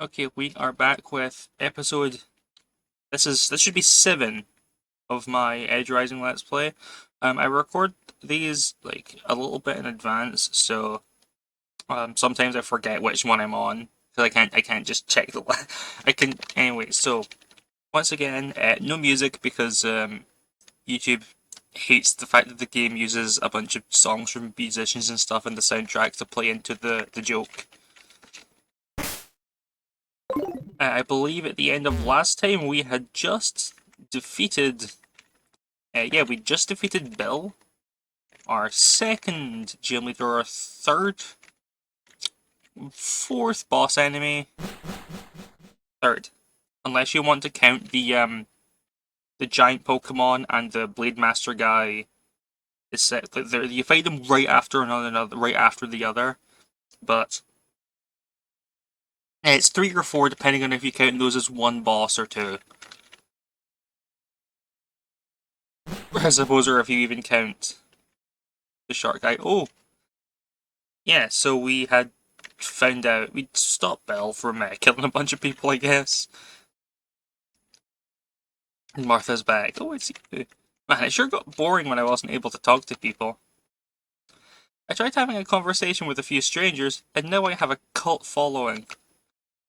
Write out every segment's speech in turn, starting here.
Okay, we are back with episode. This should be 7 of my Edge Rising Let's Play. I record these like a little bit in advance, so sometimes I forget which one I'm on because I can't just check the. I can anyway. So once again, no music because YouTube hates the fact that the game uses a bunch of songs from musicians and stuff in the soundtrack to play into the joke. I believe at the end of last time we had just defeated. Yeah, we just defeated Bill, our second gym leader, our fourth boss enemy. Third, unless you want to count the giant Pokemon and the Blade Master guy. You fight them right after right after the other, but it's 3 or 4 depending on if you count those as one boss or two. I suppose, or if you even count the shark guy. Oh, yeah, so we had found out we'd stopped Belle from killing a bunch of people, I guess. And Martha's back. Oh, it's you. Man, it sure got boring when I wasn't able to talk to people. I tried having a conversation with a few strangers, and now I have a cult following.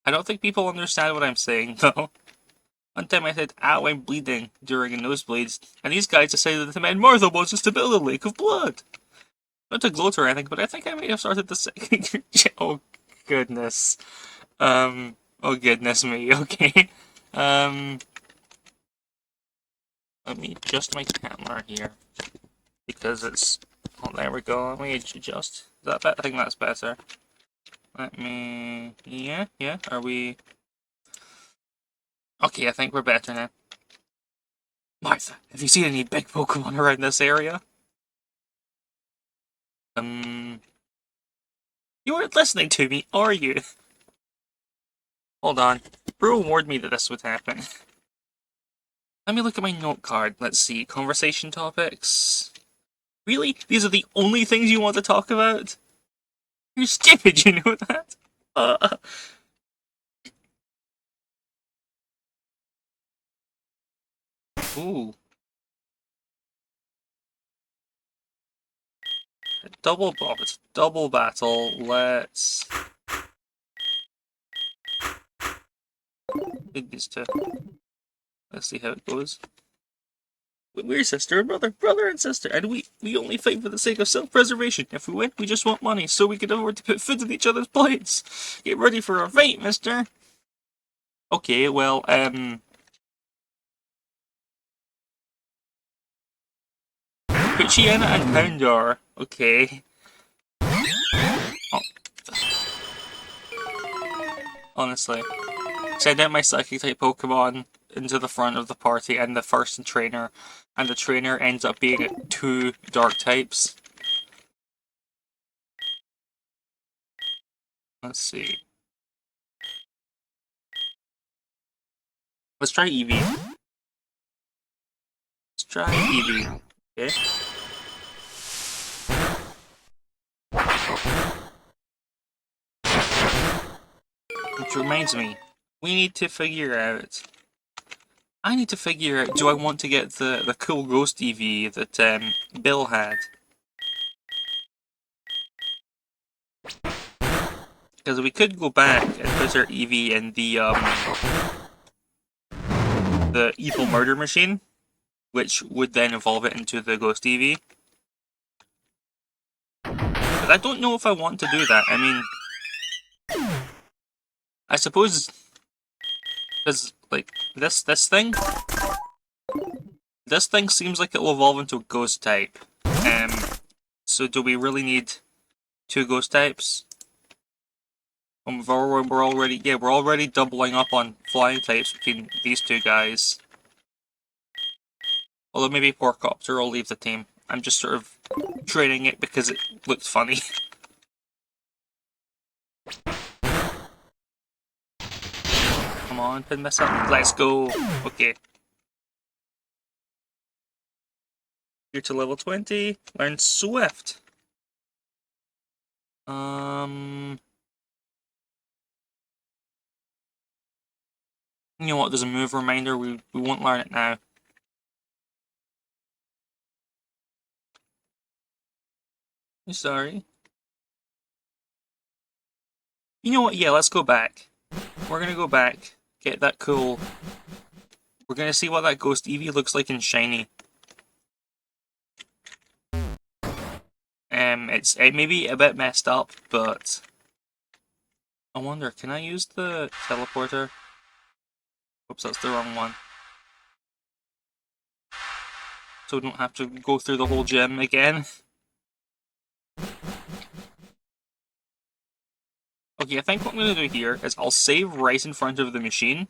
I don't think people understand what I'm saying, though. One time I said, "Ow, I'm bleeding," during a nosebleed, and these guys decided that the man Martha wants us to build a lake of blood. Not to gloat or anything, but I think I may have started the second. Oh, goodness. Oh goodness me, okay. Um, Let me adjust my camera here, because it's, oh, there we go, let me adjust. Is that better? I think that's better. Yeah, are we, okay, I think we're better now. Martha, have you seen any big Pokemon around this area? Um, you weren't listening to me, are you? Hold on, Bro warned me that this would happen. Let me look at my note card. Let's see, conversation topics. Really? These are the only things you want to talk about? You're stupid, you know that? Uh, ooh. It's double battle. Let's do these two. Let's see how it goes. We're sister and brother and sister, and we only fight for the sake of self-preservation. If we win, we just want money, so we can afford to put food in each other's plates. Get ready for a fight, mister. Okay, well, Poochyena and Houndour. Okay. Oh, honestly. Send out my psychic type Pokemon into the front of the party and the first trainer, and the trainer ends up being 2 dark types. Let's see. Let's try Eevee. Let's try Eevee. Okay. Which reminds me, we need to figure out. I need to figure out, do I want to get the cool ghost Eevee that Bill had? Because we could go back and put our Eevee in the evil murder machine, which would then evolve it into the ghost Eevee. But I don't know if I want to do that. I mean, I suppose because like this thing seems like it'll evolve into a ghost type. Um, so do we really need 2 ghost types? We're already doubling up on flying types between these 2 guys. Although maybe Porcopter will leave the team. I'm just sort of training it because it looks funny. Come on, pin this up. Let's go. Okay. You're to level 20. Learn Swift. Um. You know what, there's a move reminder, we won't learn it now. I'm sorry. You know what, yeah, let's go back. We're gonna go back, get that cool... We're gonna see what that Ghost Eevee looks like in Shiny. It may be a bit messed up, but... I wonder, can I use the teleporter? Oops, that's the wrong one. So we don't have to go through the whole gym again. Okay, I think what I'm going to do here is I'll save right in front of the machine.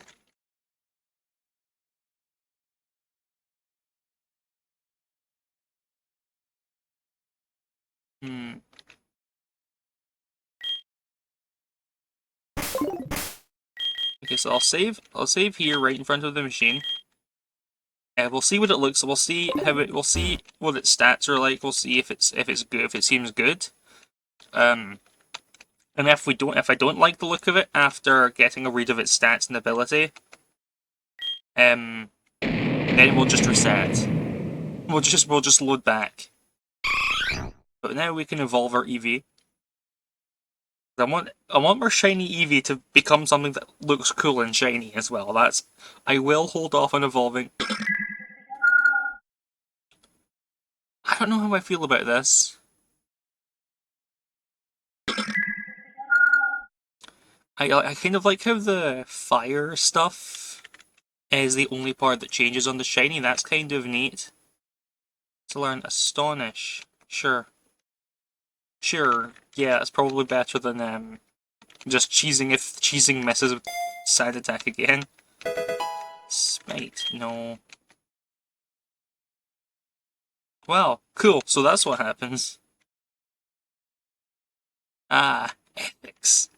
Okay, so I'll save here right in front of the machine. We'll see what it looks. We'll see we'll see what its stats are like. We'll see if it's good, if it seems good. And if I don't like the look of it after getting a read of its stats and ability, then we'll just reset. We'll just load back. But now we can evolve our Eevee. I want our shiny Eevee to become something that looks cool and shiny as well. I will hold off on evolving. I don't know how I feel about this. I kind of like how the fire stuff is the only part that changes on the shiny. That's kind of neat. To learn Astonish. Sure. Sure. Yeah, it's probably better than just cheesing if cheesing messes with side attack again. Smite. No. Well, cool. So that's what happens. Ah, ethics.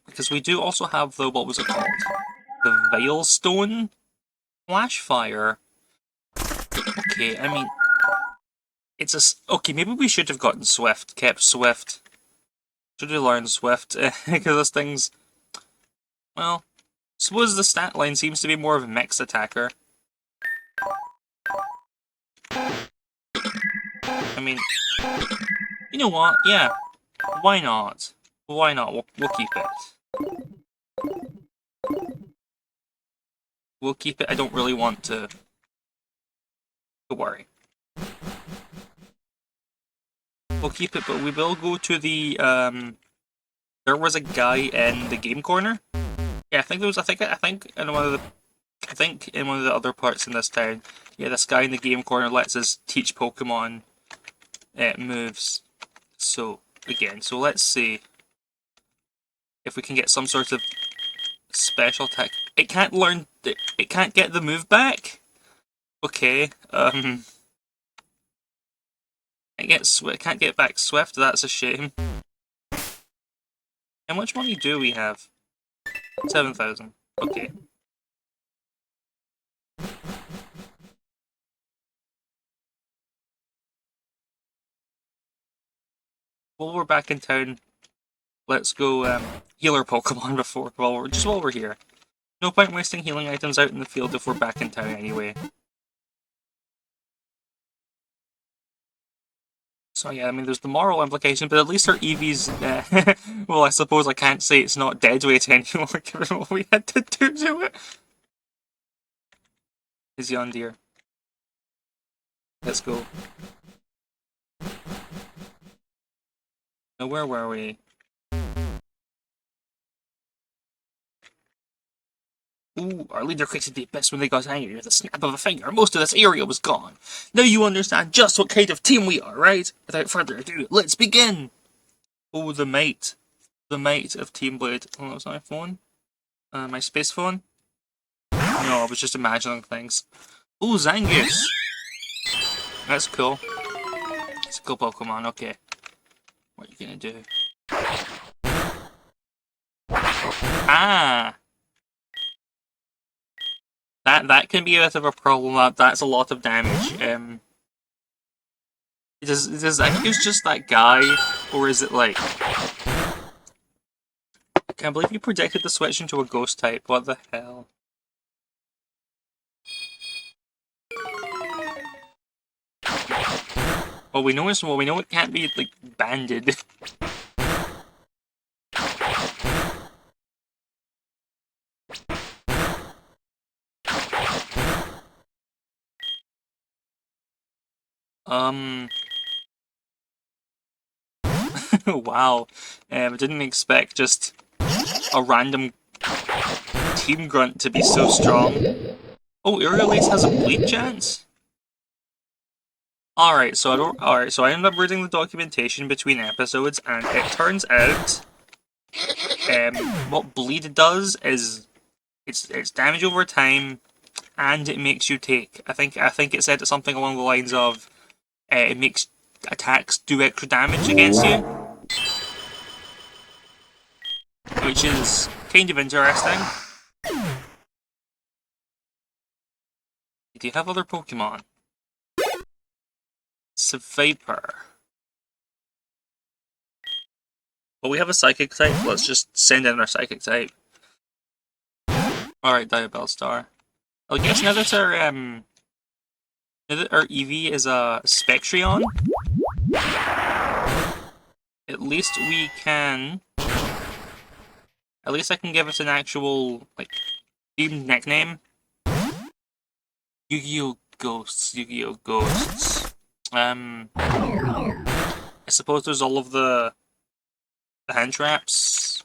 Because we do also have the, what was it called? The Veilstone? Flashfire. Okay, I mean... It's a... Okay, maybe we should have gotten Swift. Kept Swift. Should have learned Swift. Because this thing's... Well... Suppose the stat line seems to be more of a mixed attacker. I mean... You know what? Yeah. Why not? Why not? We'll keep it. We'll keep it. I don't really want to... Don't worry. We'll keep it, but we will go to the, there was a guy in the game corner. Yeah, I think there was, I think in one of the, in one of the other parts in this town, yeah, this guy in the game corner lets us teach Pokemon, moves. So, again, so let's see if we can get some sort of special attack. It can't learn, it can't get the move back? Okay, it can't get back Swift, that's a shame. How much money do we have? 7,000. Okay. Well, we're back in town. Let's go heal our Pokemon while we're here. No point wasting healing items out in the field if we're back in town anyway. So yeah, I mean, there's the moral implication, but at least our Eevee's, well, I suppose I can't say it's not dead weight anymore, given what we had to do to it. Is Yondeer. Let's go. Now, where were we? Ooh, our leader created the abyss when they got angry. With a snap of a finger, most of this area was gone. Now you understand just what kind of team we are, right? Without further ado, let's begin! Oh, the mate. The mate of Team Blade. Oh, that was my phone? My space phone? No, I was just imagining things. Ooh, Zangoose! That's cool. It's a cool Pokemon, okay. What are you gonna do? Ah! That can be a bit of a problem. That's a lot of damage. Does Zangoose just that guy, or is it like? Can't believe you predicted the switch into a ghost type. What the hell? Well, we know it can't be, like, banded. Wow. I didn't expect just a random team grunt to be so strong. Oh, Aerial Ace has a bleed chance? Alright, so I ended up reading the documentation between episodes, and it turns out what bleed does is it's damage over time, and it makes you take. I think it said something along the lines of it makes attacks do extra damage against you, which is kind of interesting. Do you have other Pokemon? It's a Viper. Well, we have a Psychic type. Let's just send in our Psychic type. Alright, Diabellstar. I guess now that our Eevee is a Spectreon, at least we can. At least I can give it an actual, like, themed nickname. Yu-Gi-Oh! Ghosts. Yu-Gi-Oh! Ghosts. I suppose there's all of the hand traps.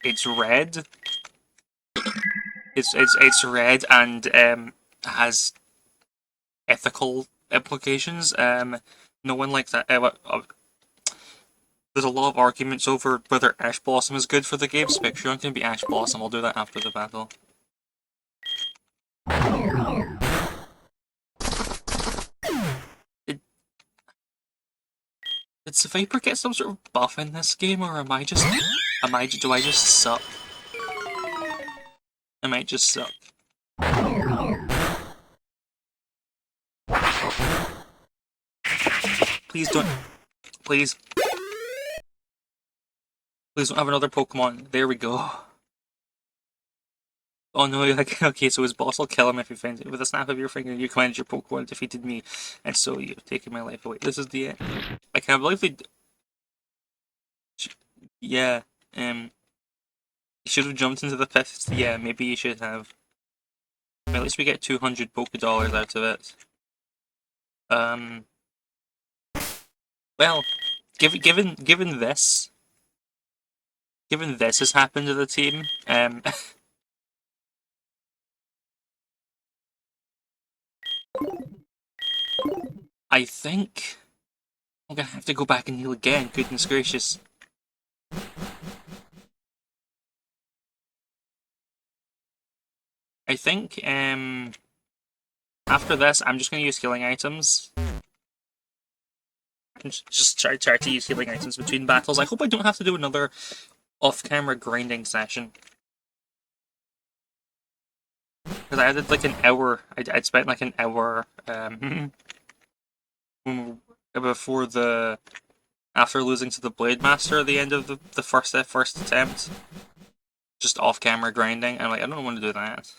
It's red. It's red and has ethical implications. No one likes that. There's a lot of arguments over whether Ash Blossom is good for the game. Spectreon can be Ash Blossom. I'll do that after the battle. Did Viper get some sort of buff in this game, or do I just suck? I might just suck. Please don't. Please. Please don't have another Pokemon. There we go. Oh no, like, okay, so his boss will kill him if you find it. With a snap of your finger, you command your Pokemon defeated me, and so you've taken my life away. This is the end. I can't believe they... Yeah, you should have jumped into the pit. Yeah, maybe you should have. At least we get 200 Pokédollars out of it. Well, given this has happened to the team, I think I'm gonna have to go back and heal again. Goodness gracious. I think after this, I'm just gonna use healing items. Just try to use healing items between battles. I hope I don't have to do another off-camera grinding session. Because I did like an hour. I'd spent like an hour before after losing to the Blade Master at the end of the first attempt. Just off-camera grinding. I'm like, I don't want to do that.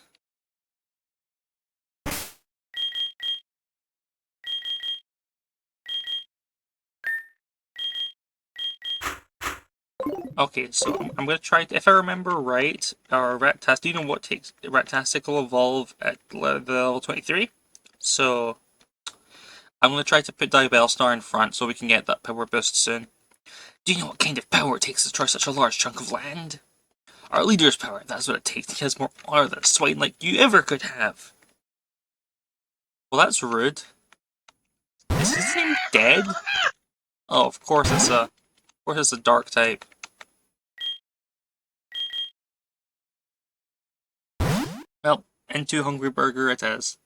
Okay, so I'm gonna try. If I remember right, our Rectast. Do you know what takes Rectastic will evolve at the level 23? So I'm gonna try to put Diabellstar in front so we can get that power boost soon. Do you know what kind of power it takes to destroy such a large chunk of land? Our leader's power. That's what it takes. He has more honor than a swine like you ever could have. Well, that's rude. Is his name dead? Oh, of course it's a dark type. Well, into Hungry Burger it is.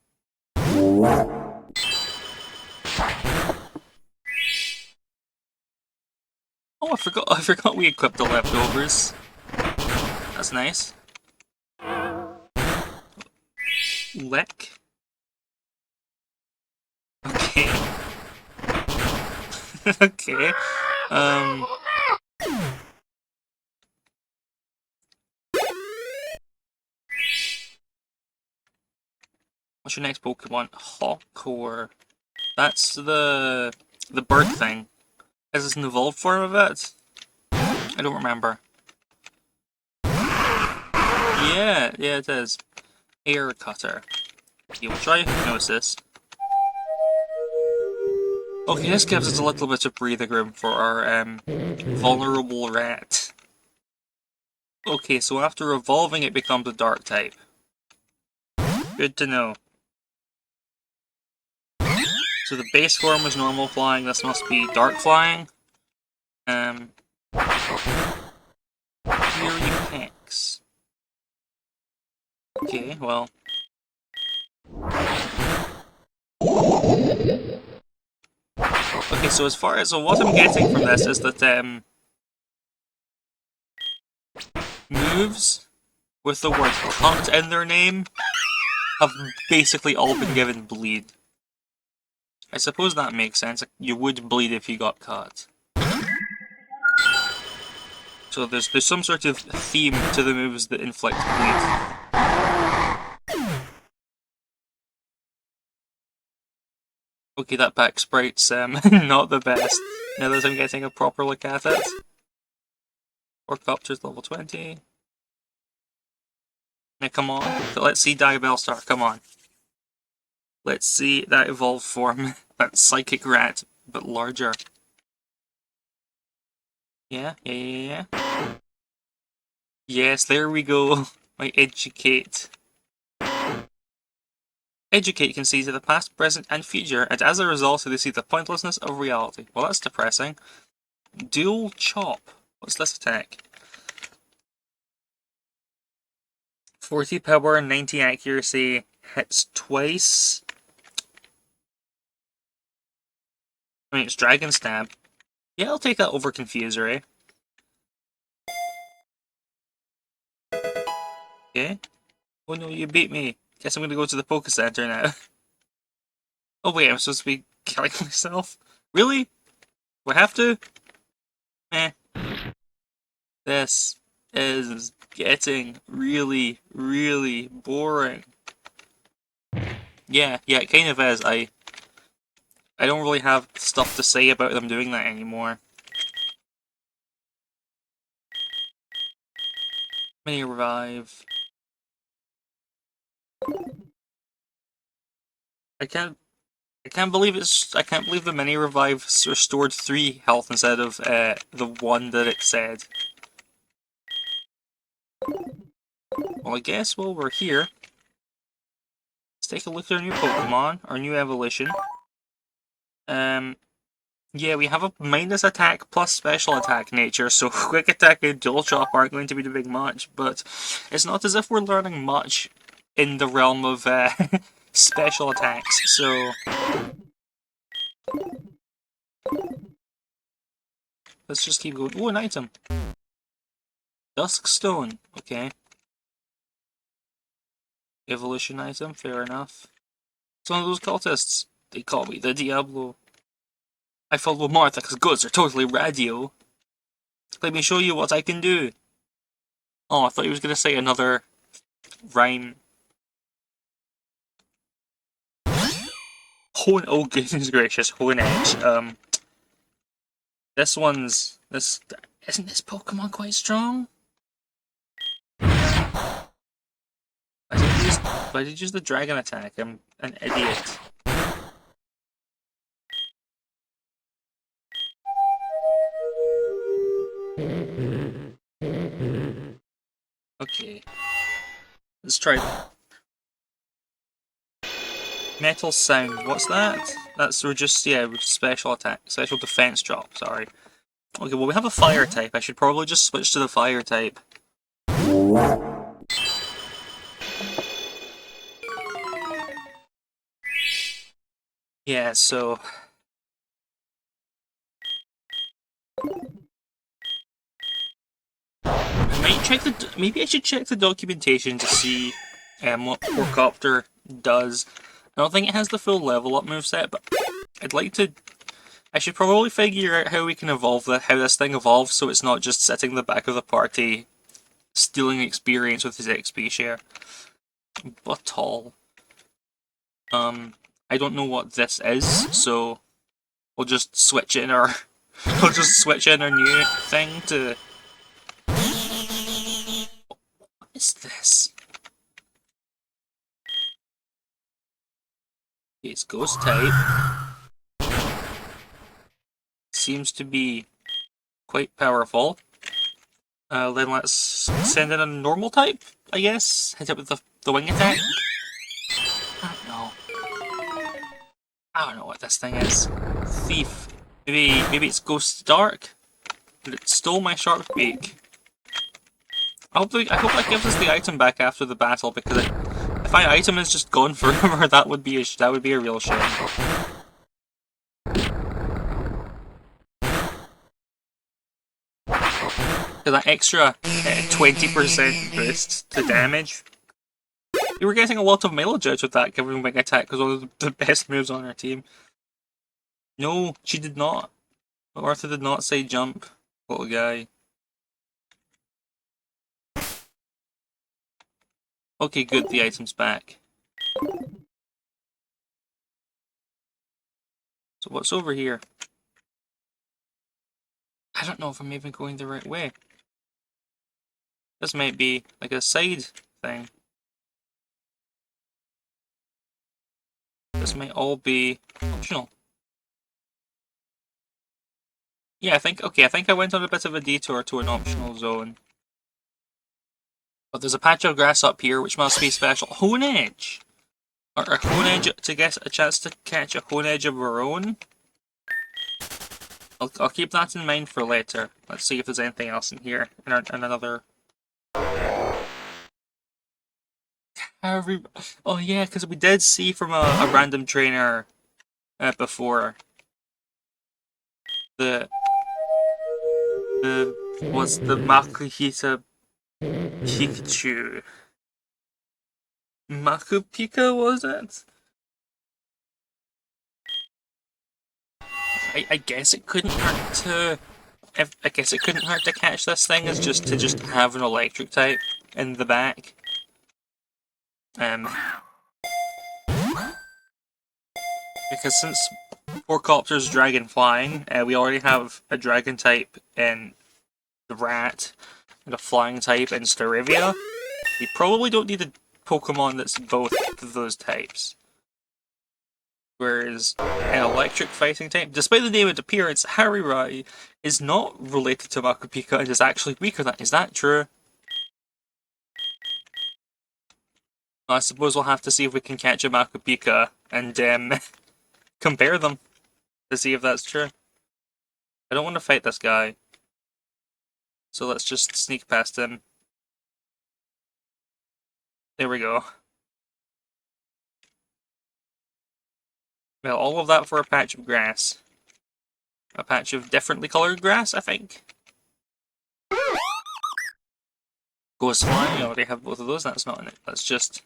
Oh, I forgot we equipped the leftovers. That's nice. Lick. Okay. Okay. What's your next Pokemon? Hawkcore. That's the bird thing. Is this an evolved form of it? I don't remember. Yeah, it is. Air Cutter. Okay, we'll try Hypnosis. Okay, this gives us a little bit of breathing room for our vulnerable rat. Okay, so after evolving it becomes a dark type. Good to know. So the base form was normal flying, this must be dark flying. Fury Hex. Okay, well. Okay, so as far as what I'm getting from this is that moves with the word cut in their name have basically all been given bleed. I suppose that makes sense. You would bleed if you got cut. So there's some sort of theme to the moves that inflict bleed. Okay, that back sprite's not the best. Now that I'm getting a proper look at it. Orcopter's level 20. Now come on, let's see Diabellstar, come on. Let's see that evolved form, that psychic rat, but larger. Yeah. Yes, there we go. My Educate. Educate can see to the past, present, and future, and as a result, they see the pointlessness of reality. Well, that's depressing. Dual Chop. What's this attack? 40 power, 90 accuracy, hits twice. I mean, it's Dragon Stab. Yeah, I'll take that over Confuser, Okay. Oh no, you beat me. Guess I'm gonna go to the Poke Center now. Oh wait, I'm supposed to be killing myself? Really? Do I have to? Eh. This is getting really, really boring. Yeah, it kind of is. I don't really have stuff to say about them doing that anymore. Mini Revive. I can't believe I can't believe the mini revive restored 3 health instead of the 1 that it said. Well, I guess while we're here, let's take a look at our new Pokemon, our new evolution. Yeah, we have a minus attack plus special attack nature, so quick attack and dual chop aren't going to be doing much, but it's not as if we're learning much in the realm of special attacks, so let's just keep going. Oh, an item! Dusk Stone, okay. Evolution item, fair enough. It's one of those cultists. They call me the Diablo. I follow Martha because goods are totally radio. Let me show you what I can do. Oh, I thought he was going to say another rhyme. Oh goodness gracious, Hone Edge. This one's... Isn't this Pokemon quite strong? Why did you use the dragon attack? I'm an idiot. Okay. Let's try that. Metal Sound, what's that? That's just, special attack, special defense drop, sorry. Okay, well we have a fire type, I should probably just switch to the fire type. Yeah, so... maybe I should check the documentation to see what Orcopter does. I don't think it has the full level up moveset, but I should probably figure out how we can evolve how this thing evolves so it's not just sitting in the back of the party stealing experience with his XP share. But all. I don't know what this is, so we'll just switch in our we'll just switch in our new thing to. What is this? It's ghost type. Seems to be quite powerful. Then let's send in a normal type, I guess. Hit it with the wing attack. I don't know. I don't know what this thing is. Thief. Maybe it's Ghost Dark? But it stole my shark beak. I hope that gives us the item back after the battle, because if my item is just gone forever, that would be a real shame. Because that extra 20% boost to damage, we were getting a lot of mileage out of that, given wing attack was one of the best moves on our team. No, she did not. Arthur did not say jump, little guy. Okay, good, the item's back. So what's over here? I don't know if I'm even going the right way. This might be like a side thing. This might all be optional. Yeah, I think I went on a bit of a detour to an optional zone. But there's a patch of grass up here, which must be special. Hone Edge! Or a Hone Edge to get a chance to catch a Hone Edge of our own. I'll keep that in mind for later. Let's see if there's anything else in here. In another... Oh yeah, because we did see from a random trainer before. Was the Makuhita Pikachu. Makupika, was it? I guess it couldn't hurt to... I guess it couldn't hurt to catch this thing, as just to have an electric type in the back. Because since Four Copter's dragon flying, we already have a dragon type in the rat, and a flying type in Starivia. We probably don't need a Pokemon that's both of those types. Whereas an electric fighting type, despite the name and appearance, Harry is not related to Makupika and is actually weaker than. Is that true? I suppose we'll have to see if we can catch a Makupika and compare them to see if that's true. I don't want to fight this guy, so let's just sneak past him. There we go. Well, all of that for a patch of grass. A patch of differently coloured grass, I think. Ghost Flying, we already have both of those, that's not in it. That's just...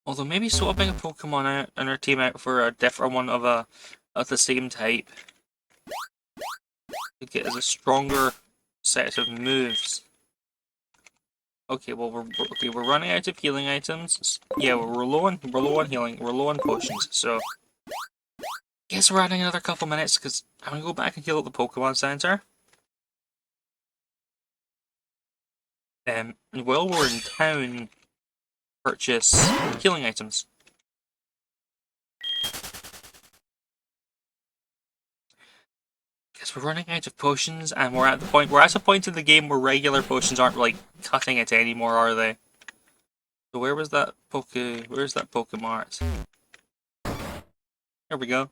Although maybe swapping a Pokemon out and our team out for a different one of the same type could get us a stronger set of moves. Okay, well we're running out of healing items. Yeah, we're low on healing. We're low on potions. So guess we're adding another couple minutes because I'm gonna go back and heal at the Pokemon Center. And while we're in town, purchase healing items. Guess we're running out of potions, and we're at a point in the game where regular potions aren't like cutting it anymore, are they? So where's that Pokemart? There we go.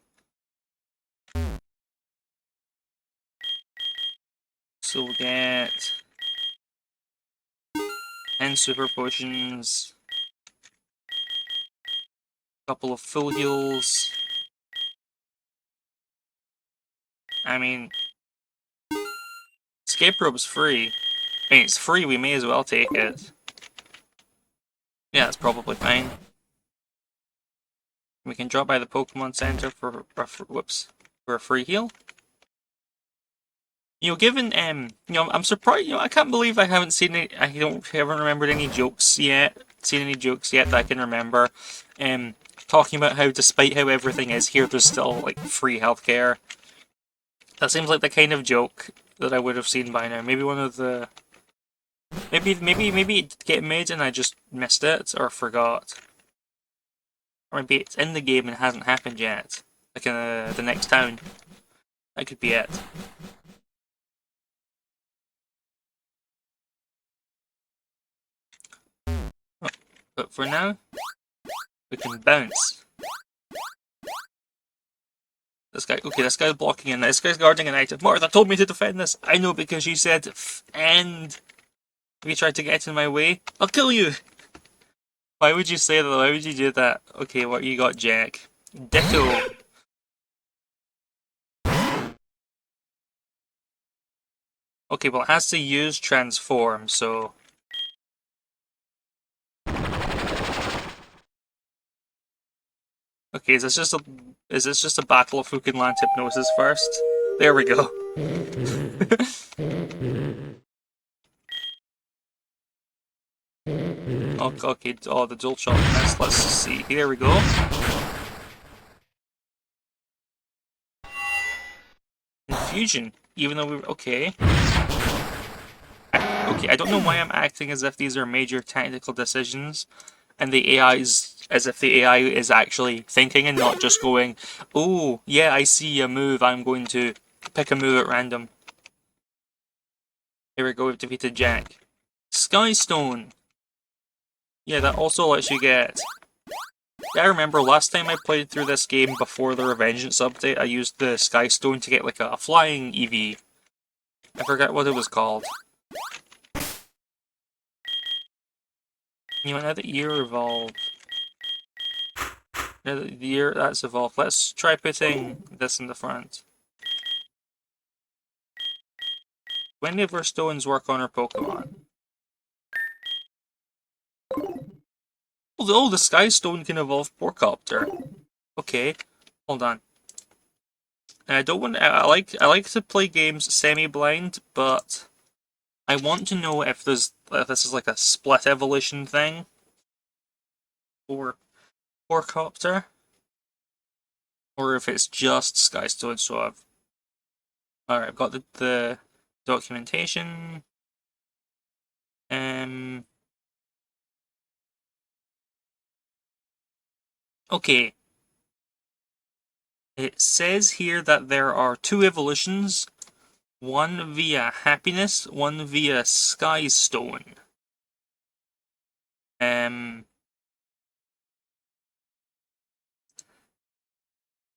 So we'll get 10 super potions, a couple of full heals. I mean, escape rope's free. I mean, it's free, we may as well take it. Yeah, it's probably fine. We can drop by the Pokemon Center for a free heal. You know, given I'm surprised. I can't believe I haven't remembered any jokes yet seen any jokes yet that I can remember. Talking about how, despite how everything is here, there's still like free healthcare. That seems like the kind of joke that I would have seen by now. Maybe one of the, maybe it did get made and I just missed it or forgot. Or maybe it's in the game and hasn't happened yet. Like in the next town. That could be it. Oh, but for now, we can bounce. This guy, okay, this guy's blocking in. This guy's guarding an item. Martha told me to defend this. I know because she said end. If you try to get in my way, I'll kill you. Why would you say that? Why would you do that? Okay, what you got, Jack? Ditto. Okay, well it has to use transform, so... Okay, is this just a battle of who can land hypnosis first? There we go. Okay, oh, the dual shot miss. Let's see. Here we go. Confusion. Even though we were... Okay. Okay, I don't know why I'm acting as if these are major tactical decisions, and the AI is... as if the AI is actually thinking and not just going, oh, yeah, I see a move, I'm going to pick a move at random. Here we go, we've defeated Jack. Skystone! Yeah, that also lets you get... Yeah, I remember last time I played through this game before the Revengeance update, I used the Skystone to get like a flying EV. I forget what it was called. You know, now that you're evolved... Now that that's evolved, let's try putting this in the front. When do our stones work on our Pokemon? Oh, the Sky Stone can evolve Porcopter. Okay, hold on. I don't want. I like to play games semi-blind, but I want to know if this is like a split evolution thing for Porcopter, or if it's just Sky Stone. So I've got the documentation. Okay. It says here that there are 2 evolutions, one via Happiness, one via Sky Stone.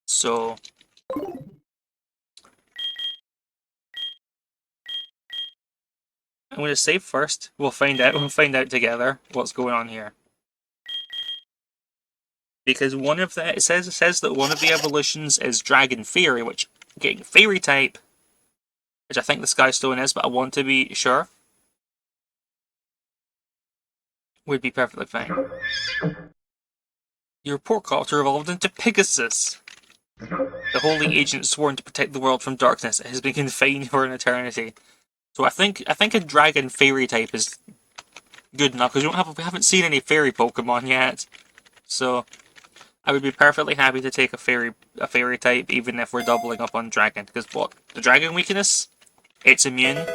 So I'm going to save first. We'll find out. We'll find out together what's going on here. Because one of the it says that one of the evolutions is Dragon Fairy, which getting Fairy type, which I think the Sky Stone is, but I want to be sure, would be perfectly fine. Your Porcopter evolved into Pegasus. The holy agent sworn to protect the world from darkness has been confined for an eternity. So I think a Dragon Fairy type is good enough because we haven't seen any Fairy Pokemon yet. So I would be perfectly happy to take a fairy type, even if we're doubling up on Dragon. Because what the Dragon weakness, it's immune.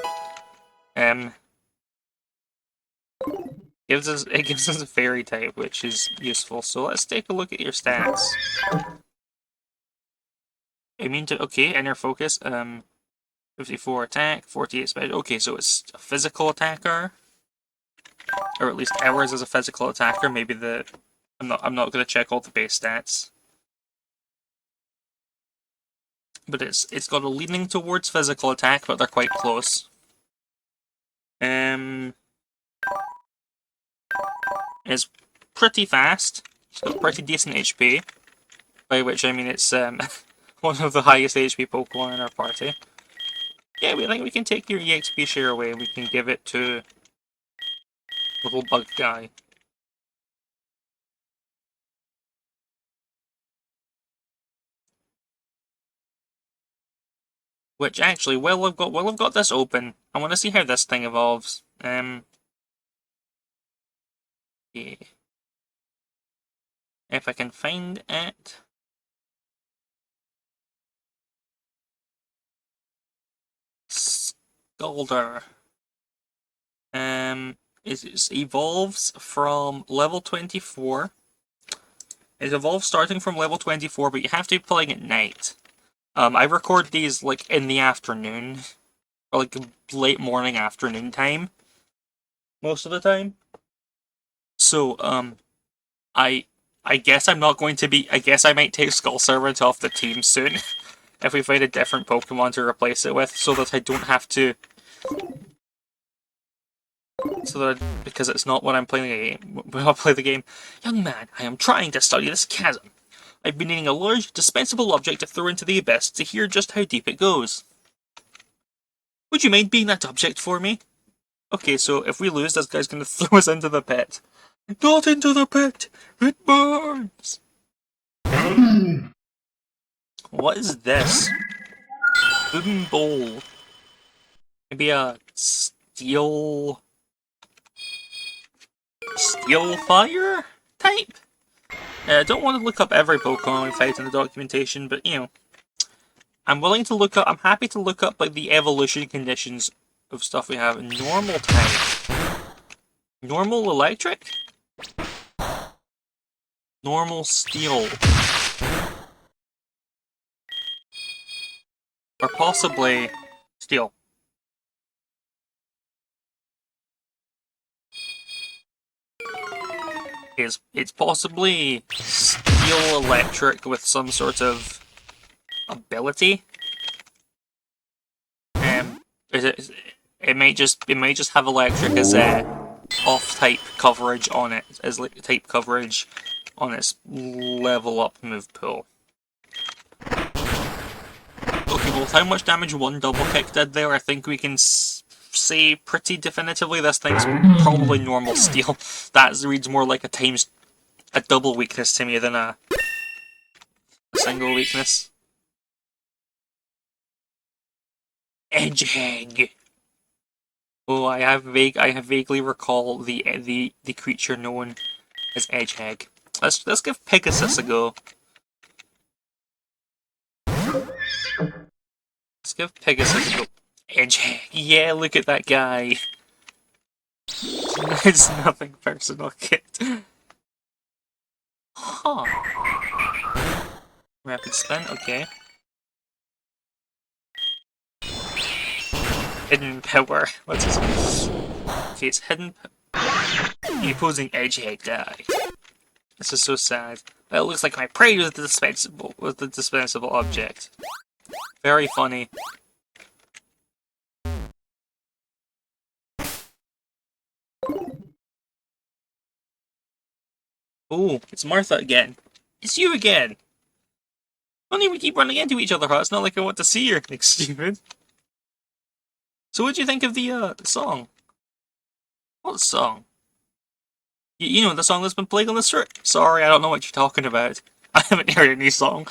Gives us a fairy type, which is useful. So let's take a look at your stats. Immune to inner focus. 54 attack, 48 special. Okay, so it's a physical attacker, or at least ours is a physical attacker. Maybe I'm not going to check all the base stats, but it's got a leaning towards physical attack, but they're quite close. It's pretty fast. It's got pretty decent HP, by which I mean it's one of the highest HP Pokemon in our party. Yeah, we think we can take your EXP share away and we can give it to little bug guy. Which actually, while I've got this open, I want to see how this thing evolves. Yeah. If I can find it. Scalder. It evolves from level 24. It evolves starting from level 24, but you have to be playing at night. I record these like in the afternoon, or like late morning afternoon time, most of the time. So, I I guess I'm not going to be. I guess I might take Skull Servant off the team soon if we find a different Pokemon to replace it with, so that I don't have to. Because it's not when I'm playing the game. When I play the game, young man, I am trying to study this chasm. I've been needing a large, dispensable object to throw into the abyss to hear just how deep it goes. Would you mind being that object for me? Okay, so if we lose, this guy's gonna throw us into the pit. Not into the pit! It burns! What is this? Wooden bowl. Maybe a steel fire type? I don't want to look up every Pokemon we fight in the documentation, but you know, I'm happy to look up like the evolution conditions of stuff we have. Normal type. Normal electric? Normal steel. Or possibly steel. It's possibly steel electric with some sort of ability. It might just have electric as a off-type coverage on it, as type coverage on its level up move pool. Okay, well, with how much damage one double kick did there, I think we can say pretty definitively this thing's probably normal steel. That reads more like a double weakness to me than a single weakness. Edgehog. Oh, I vaguely recall the creature known as Edgehog. Let's give Pegasus a go. Let's give Pegasus a go. Edgehog. Yeah, look at that guy. It's nothing personal, kid. Huh. Rapid spin, okay. Hidden power. What's his... Okay, it's hidden... The opposing Edgehog guy. This is so sad. It looks like my prey was the dispensable object. Very funny. Oh, it's Martha again. It's you again! Only we keep running into each other, huh? It's not like I want to see you, like stupid. So what do you think of the song? What song? You know, the song that's been playing on the street. Sorry, I don't know what you're talking about. I haven't heard any song.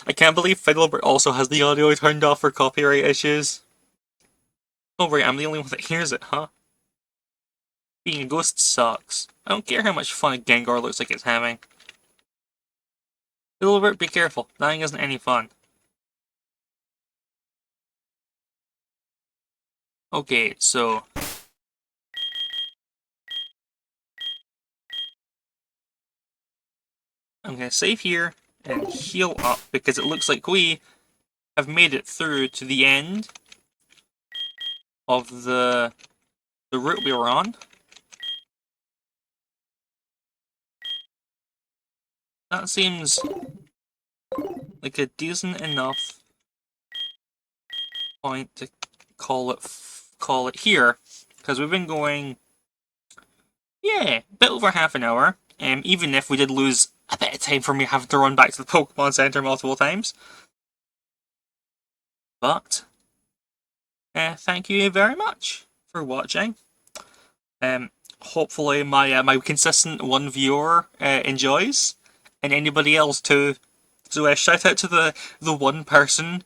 I can't believe Fiddlebert also has the audio turned off for copyright issues. Oh right, I'm the only one that hears it, huh? Being a ghost sucks. I don't care how much fun a Gengar looks like it's having. Fiddlebert, be careful. Dying isn't any fun. Okay, so... I'm gonna save here and heal up because it looks like we have made it through to the end of the route we were on. That seems like a decent enough point to call it here, because we've been going, yeah, a bit over half an hour. Even if we did lose a bit of time for me having to run back to the Pokemon Center multiple times. But thank you very much for watching. Hopefully my consistent one viewer enjoys, and anybody else too. So shout out to the one person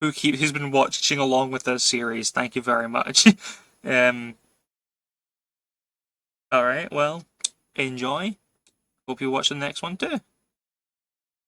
who's been watching along with this series. Thank you very much. Alright, well, enjoy. Hope you watch the next one too.